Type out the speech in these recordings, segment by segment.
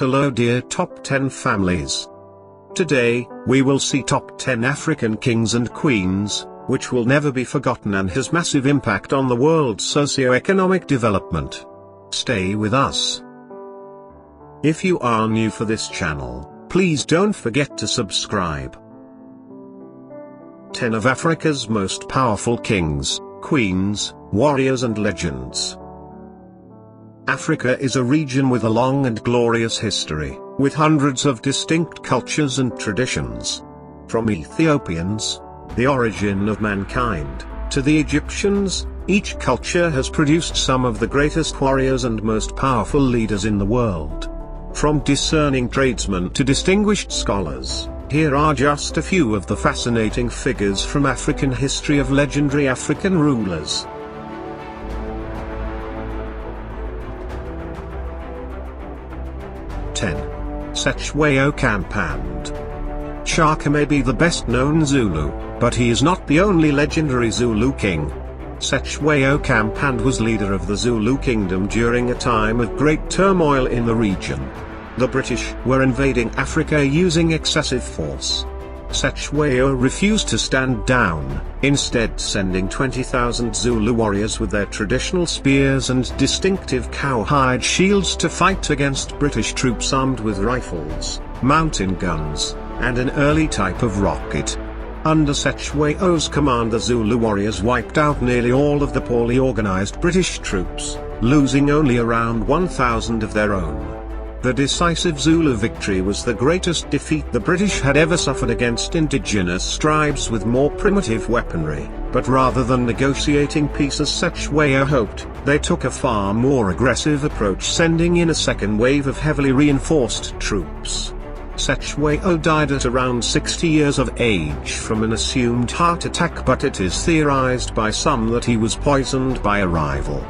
Nickelodeon Top 10 Families. Today, we will see top 10 African kings and queens, which will never be forgotten and has massive impact on the world's socio-economic development. Stay with us. If you are new for this channel, please don't forget to subscribe. 10 of Africa's most powerful kings, queens, warriors and legends. Africa is a region with a long and glorious history, with hundreds of distinct cultures and traditions. From Ethiopians, the origin of mankind, to the Egyptians, each culture has produced some of the greatest warriors and most powerful leaders in the world. From discerning tradesmen to distinguished scholars, here are just a few of the fascinating figures from African history of legendary African rulers. Cetshwayo kaMpande. Shaka may be the best known Zulu, but he is not the only legendary Zulu king. Cetshwayo kaMpande was leader of the Zulu kingdom during a time of great turmoil in the region. The British were invading Africa using excessive force. Cetshwayo refused to stand down, instead sending 20,000 Zulu warriors with their traditional spears and distinctive cowhide shields to fight against British troops armed with rifles, mountain guns, and an early type of rocket. Under Cetshwayo's command, the Zulu warriors wiped out nearly all of the poorly organized British troops, losing only around 1,000 of their own. The decisive Zulu victory was the greatest defeat the British had ever suffered against indigenous tribes with more primitive weaponry, but rather than negotiating peace as Cetshwayo hoped, they took a far more aggressive approach, sending in a second wave of heavily reinforced troops. Cetshwayo died at around 60 years of age from an assumed heart attack, but it is theorized by some that he was poisoned by a rival.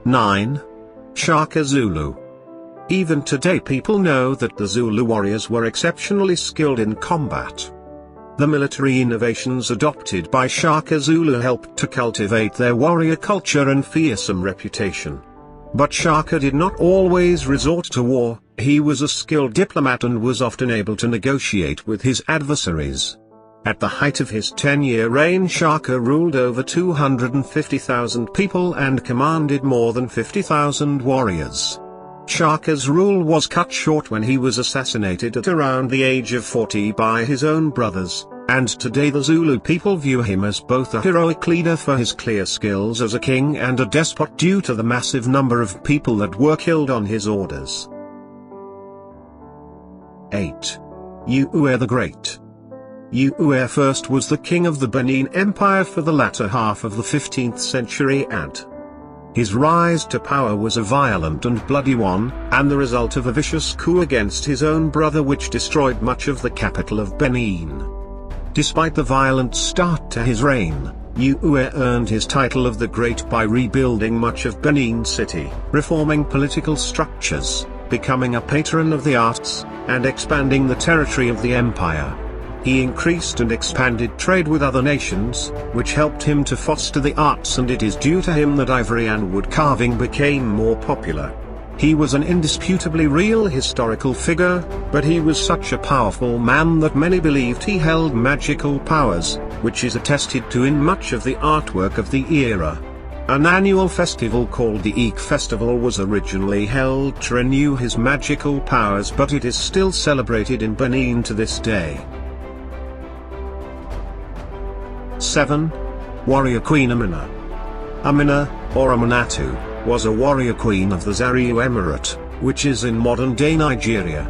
9. Shaka Zulu. Even today people know that the Zulu warriors were exceptionally skilled in combat. The military innovations adopted by Shaka Zulu helped to cultivate their warrior culture and fearsome reputation. But Shaka did not always resort to war. He was a skilled diplomat and was often able to negotiate with his adversaries. At the height of his 10-year reign, Shaka ruled over 250,000 people and commanded more than 50,000 warriors. Shaka's rule was cut short when he was assassinated at around the age of 40 by his own brothers, and today the Zulu people view him as both a heroic leader for his clear skills as a king and a despot due to the massive number of people that were killed on his orders. 8. Ewuare the Great. Ewuare first was the king of the Benin Empire for the latter half of the 15th century and his rise to power was a violent and bloody one, and the result of a vicious coup against his own brother which destroyed much of the capital of Benin. Despite the violent start to his reign, Ewuare earned his title of the Great by rebuilding much of Benin City, reforming political structures, becoming a patron of the arts, and expanding the territory of the empire. He increased and expanded trade with other nations, which helped him to foster the arts, and it is due to him that ivory and wood carving became more popular. He was an indisputably real historical figure, but he was such a powerful man that many believed he held magical powers, which is attested to in much of the artwork of the era. An annual festival called the Eek Festival was originally held to renew his magical powers, but it is still celebrated in Benin to this day. 7. Warrior Queen Amina. Amina, or Aminatu, was a warrior queen of the Zaria Emirate, which is in modern-day Nigeria.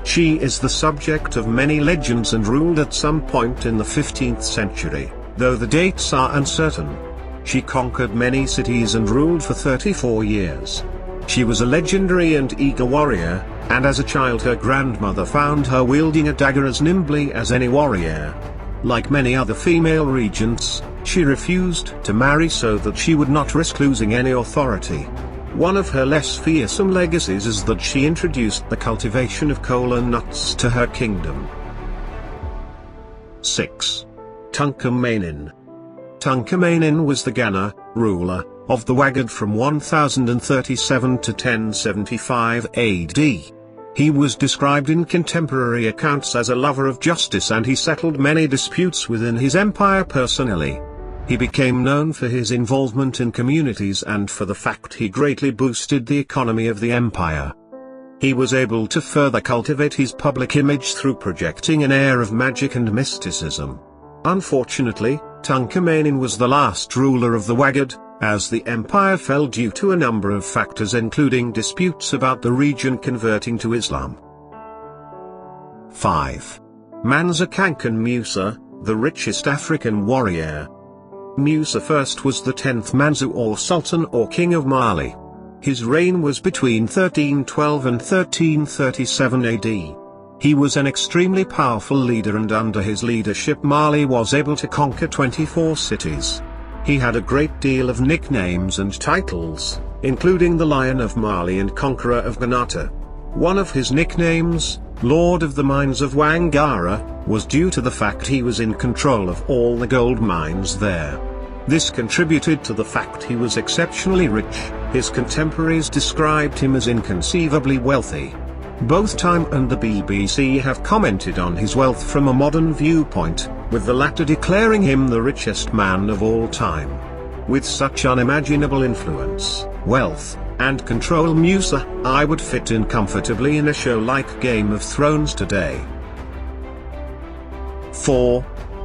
She is the subject of many legends and ruled at some point in the 15th century, though the dates are uncertain. She conquered many cities and ruled for 34 years. She was a legendary and eager warrior, and as a child her grandmother found her wielding a dagger as nimbly as any warrior. Like many other female regents, she refused to marry so that she would not risk losing any authority. One of her less fearsome legacies is that she introduced the cultivation of kola nuts to her kingdom. 6. Tunka Manin. Tunka Manin was the Ghana ruler, of the Wagad from 1037 to 1075 AD. He was described in contemporary accounts as a lover of justice, and he settled many disputes within his empire personally. He became known for his involvement in communities and for the fact he greatly boosted the economy of the empire. He was able to further cultivate his public image through projecting an air of magic and mysticism. Unfortunately, Tunka Manin was the last ruler of the Wagad, as the empire fell due to a number of factors, including disputes about the region converting to Islam. 5. Mansa Kankan Musa, the richest African warrior. Musa I was the 10th Mansa or Sultan or King of Mali. His reign was between 1312 and 1337 AD. He was an extremely powerful leader, and under his leadership Mali was able to conquer 24 cities. He had a great deal of nicknames and titles, including the Lion of Mali and Conqueror of Ghanata. One of his nicknames, Lord of the Mines of Wangara, was due to the fact he was in control of all the gold mines there. This contributed to the fact he was exceptionally rich. His contemporaries described him as inconceivably wealthy. Both Time and the BBC have commented on his wealth from a modern viewpoint, with the latter declaring him the richest man of all time. With such unimaginable influence, wealth, and control, Musa I would fit in comfortably in a show like Game of Thrones today. 4.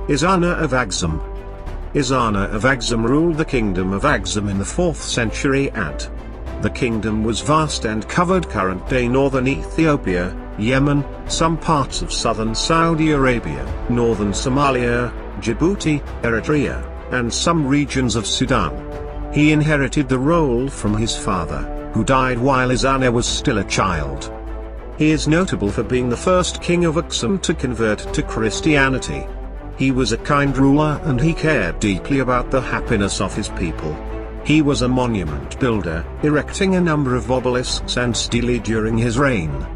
Ezana of Axum. Ezana of Axum ruled the kingdom of Axum in the 4th century AD. The kingdom was vast and covered current-day northern Ethiopia, Yemen, some parts of southern Saudi Arabia, northern Somalia, Djibouti, Eritrea, and some regions of Sudan. He inherited the role from his father, who died while Ezana was still a child. He is notable for being the first king of Axum to convert to Christianity. He was a kind ruler, and he cared deeply about the happiness of his people. He was a monument builder, erecting a number of obelisks and stelae during his reign.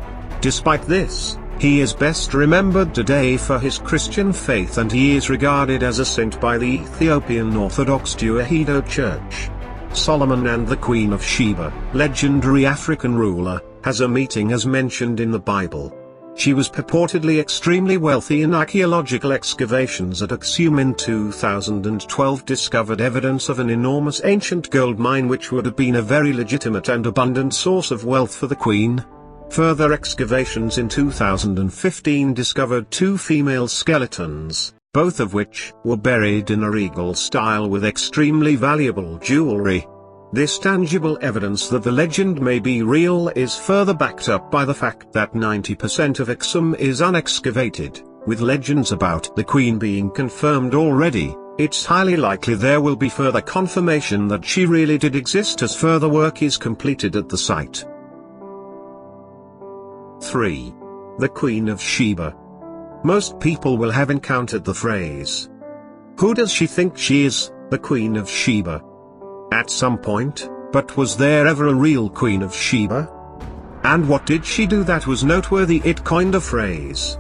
Despite this, he is best remembered today for his Christian faith, and he is regarded as a saint by the Ethiopian Orthodox Tewahedo Church. Solomon and the Queen of Sheba, legendary African ruler, has a meeting as mentioned in the Bible. She was purportedly extremely wealthy, and archaeological excavations at Axum in 2012 discovered evidence of an enormous ancient gold mine which would have been a very legitimate and abundant source of wealth for the queen. Further excavations in 2015 discovered 2 female skeletons, both of which were buried in a regal style with extremely valuable jewelry. This tangible evidence that the legend may be real is further backed up by the fact that 90% of Axum is unexcavated, with legends about the queen being confirmed already. It's highly likely there will be further confirmation that she really did exist as further work is completed at the site. 3. The Queen of Sheba. Most people will have encountered the phrase, "Who does she think she is, the Queen of Sheba?" at some point, but was there ever a real Queen of Sheba? And what did she do that was noteworthy it coined a phrase?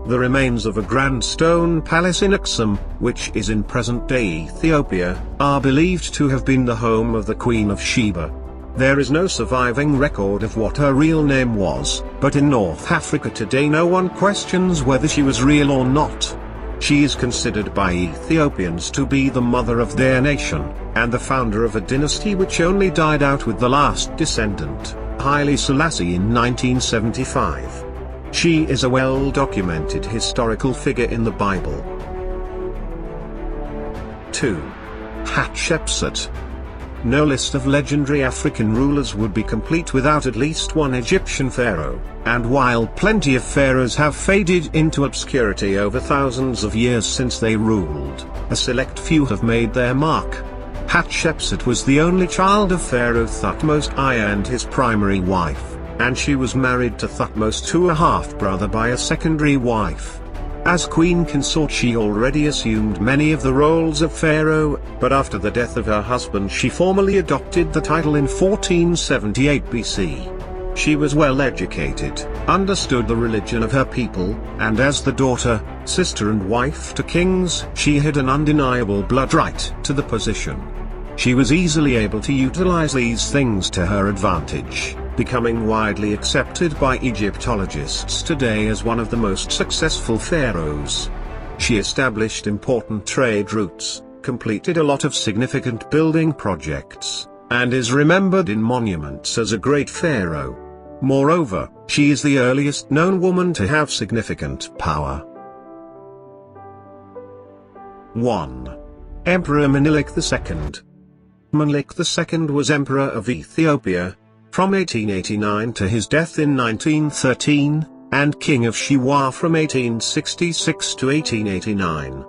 The remains of a grand stone palace in Axum, which is in present-day Ethiopia, are believed to have been the home of the Queen of Sheba. There is no surviving record of what her real name was, but in North Africa today no one questions whether she was real or not. She is considered by Ethiopians to be the mother of their nation, and the founder of a dynasty which only died out with the last descendant, Haile Selassie, in 1975. She is a well-documented historical figure in the Bible. 2. Hatshepsut. No list of legendary African rulers would be complete without at least one Egyptian pharaoh, and while plenty of pharaohs have faded into obscurity over thousands of years since they ruled, a select few have made their mark. Hatshepsut was the only child of Pharaoh Thutmose I and his primary wife, and she was married to Thutmose II, a half-brother, by a secondary wife. As queen consort she already assumed many of the roles of pharaoh, but after the death of her husband she formally adopted the title in 1478 BC. She was well educated, understood the religion of her people, and as the daughter, sister and wife to kings, she had an undeniable blood right to the position. She was easily able to utilize these things to her advantage, becoming widely accepted by Egyptologists today as one of the most successful pharaohs. She established important trade routes, completed a lot of significant building projects, and is remembered in monuments as a great pharaoh. Moreover, she is the earliest known woman to have significant power. 1. Emperor Minilik II. Minilik II was Emperor of Ethiopia, from 1889 to his death in 1913, and King of Sheba from 1866 to 1889.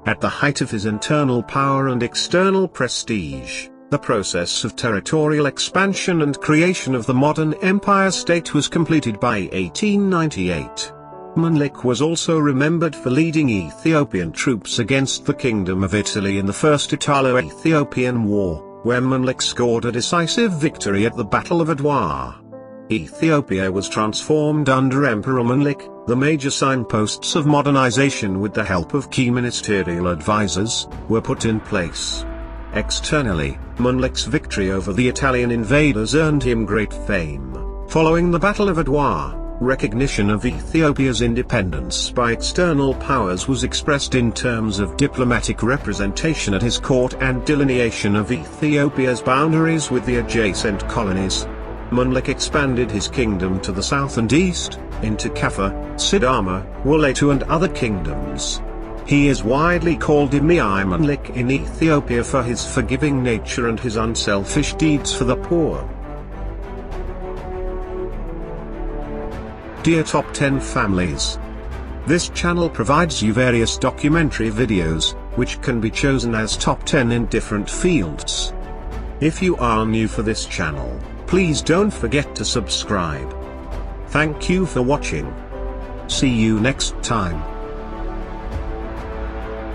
At the height of his internal power and external prestige, the process of territorial expansion and creation of the modern empire state was completed by 1898. Minilik was also remembered for leading Ethiopian troops against the Kingdom of Italy in the First Italo-Ethiopian War, where Minilik scored a decisive victory at the Battle of Ewuare. Ethiopia was transformed under Emperor Minilik. The major signposts of modernization, with the help of key ministerial advisors, were put in place. Externally, Minilik's victory over the Italian invaders earned him great fame. Following the Battle of Ewuare, recognition of Ethiopia's independence by external powers was expressed in terms of diplomatic representation at his court and delineation of Ethiopia's boundaries with the adjacent colonies. Minilik expanded his kingdom to the south and east, into Kaffa, Sidama, Waletu and other kingdoms. He is widely called Minilik in Ethiopia for his forgiving nature and his unselfish deeds for the poor. Dear Top 10 Families. This channel provides you various documentary videos, which can be chosen as top 10 in different fields. If you are new for this channel, please don't forget to subscribe. Thank you for watching. See you next time.